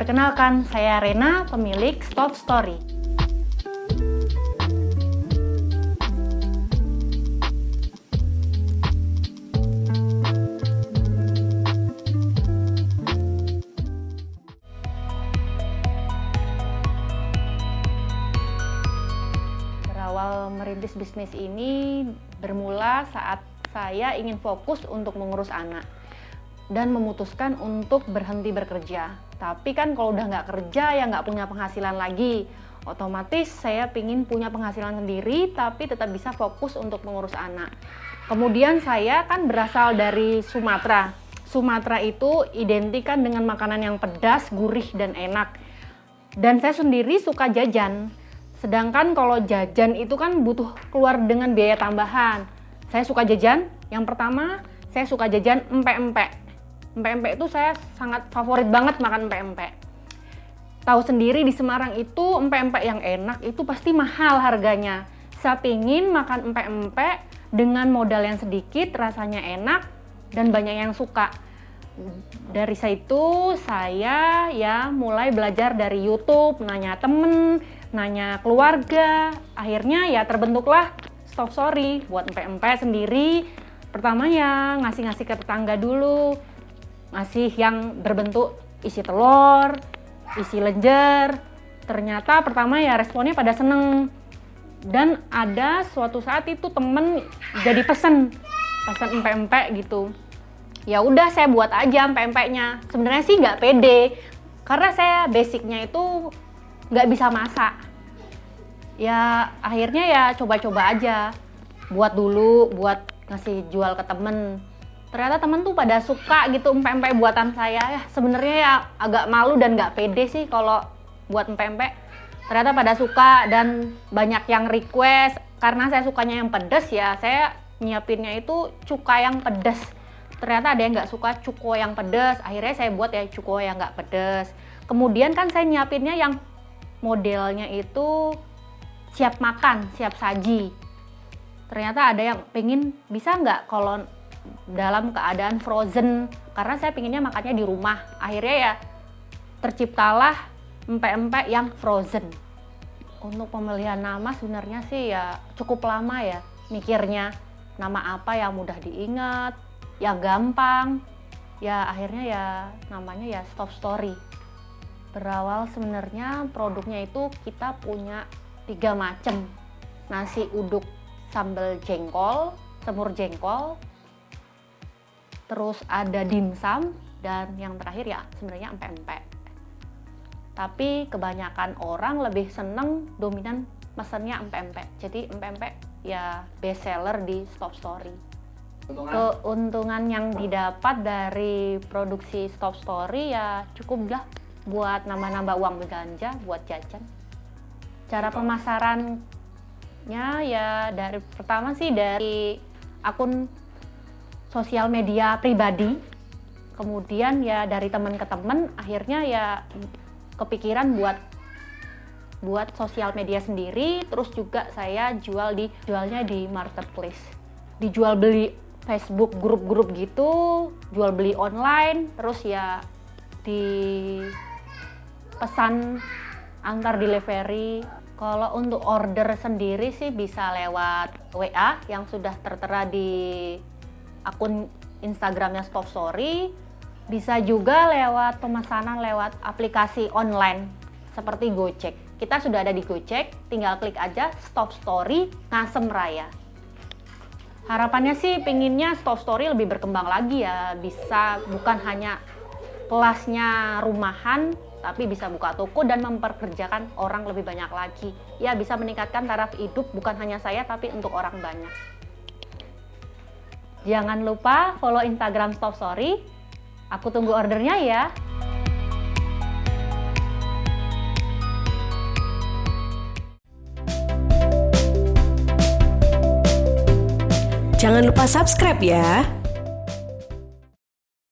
Perkenalkan, saya Rena, pemilik Stop Story. Berawal merintis bisnis ini bermula saat saya ingin fokus untuk mengurus anak dan memutuskan untuk berhenti bekerja. Tapi kan kalau udah nggak kerja ya nggak punya penghasilan lagi. Otomatis saya pingin punya penghasilan sendiri tapi tetap bisa fokus untuk mengurus anak. Kemudian saya kan berasal dari Sumatera. Sumatera itu identikan dengan makanan yang pedas, gurih, dan enak. Dan saya sendiri suka jajan. Sedangkan kalau jajan itu kan butuh keluar dengan biaya tambahan. Saya suka jajan, yang pertama saya suka jajan empek-empek. Empek-empek itu saya sangat favorit banget makan empek-empek. Tahu sendiri di Semarang itu empek-empek yang enak itu pasti mahal harganya. Saya pingin makan empek-empek dengan modal yang sedikit, rasanya enak, dan banyak yang suka. Dari situ saya ya mulai belajar dari YouTube, nanya temen, nanya keluarga. Akhirnya ya terbentuklah Stop Story buat empek-empek sendiri. Pertama ya ngasih-ngasih ke tetangga dulu, ngasih yang berbentuk isi telur, isi lenjer. Ternyata pertama ya responnya pada seneng. Dan ada suatu saat itu temen jadi pesen empek-empek gitu. Ya udah saya buat aja empek-empeknya. Sebenarnya sih nggak pede, karena saya basicnya itu nggak bisa masak. Ya akhirnya ya coba-coba aja, buat dulu, buat ngasih jual ke temen. Ternyata temen tuh pada suka gitu empek-empek buatan saya. Ya sebenarnya ya agak malu dan nggak pede sih kalau buat empek-empek. Ternyata pada suka dan banyak yang request. Karena saya sukanya yang pedas ya, saya nyiapinnya itu cuka yang pedas. Ternyata ada yang nggak suka cuko yang pedas. Akhirnya saya buat ya cuko yang nggak pedas. Kemudian kan saya nyiapinnya yang modelnya itu siap makan, siap saji. Ternyata ada yang pengen bisa nggak kalau dalam keadaan frozen, karena saya pinginnya makannya di rumah. Akhirnya ya terciptalah empek-empek yang frozen. Untuk pemilihan nama sebenarnya sih ya cukup lama ya mikirnya. Nama apa yang mudah diingat, yang gampang. Ya akhirnya ya namanya ya Stop Story. Berawal sebenarnya produknya itu kita punya 3 macam. Nasi uduk sambal jengkol, semur jengkol, terus ada dimsum, dan yang terakhir ya sebenarnya empek-empek. Tapi kebanyakan orang lebih seneng dominan mesennya empek-empek. Jadi empek-empek ya best seller di Stop Story. Keuntungan yang didapat dari produksi Stop Story ya cukup lah buat nambah-nambah uang belanja buat jajan. Cara pemasarannya ya pertama sih dari akun sosial media pribadi, kemudian ya dari teman ke teman, akhirnya ya kepikiran buat sosial media sendiri. Terus juga saya jualnya di marketplace, dijual beli Facebook grup-grup gitu, jual beli online, terus ya di pesan antar delivery. Kalau untuk order sendiri sih bisa lewat WA yang sudah tertera di akun Instagramnya Stop Story. Bisa juga lewat pemesanan lewat aplikasi online seperti Gojek. Kita sudah ada di Gojek, tinggal klik aja Stop Story Ngasem Raya. Harapannya sih pinginnya Stop Story lebih berkembang lagi ya. Bisa bukan hanya kelasnya rumahan, tapi bisa buka toko dan memperkerjakan orang lebih banyak lagi. Ya bisa meningkatkan taraf hidup bukan hanya saya tapi untuk orang banyak. Jangan lupa follow Instagram Stop Story. Aku tunggu ordernya ya. Jangan lupa subscribe ya.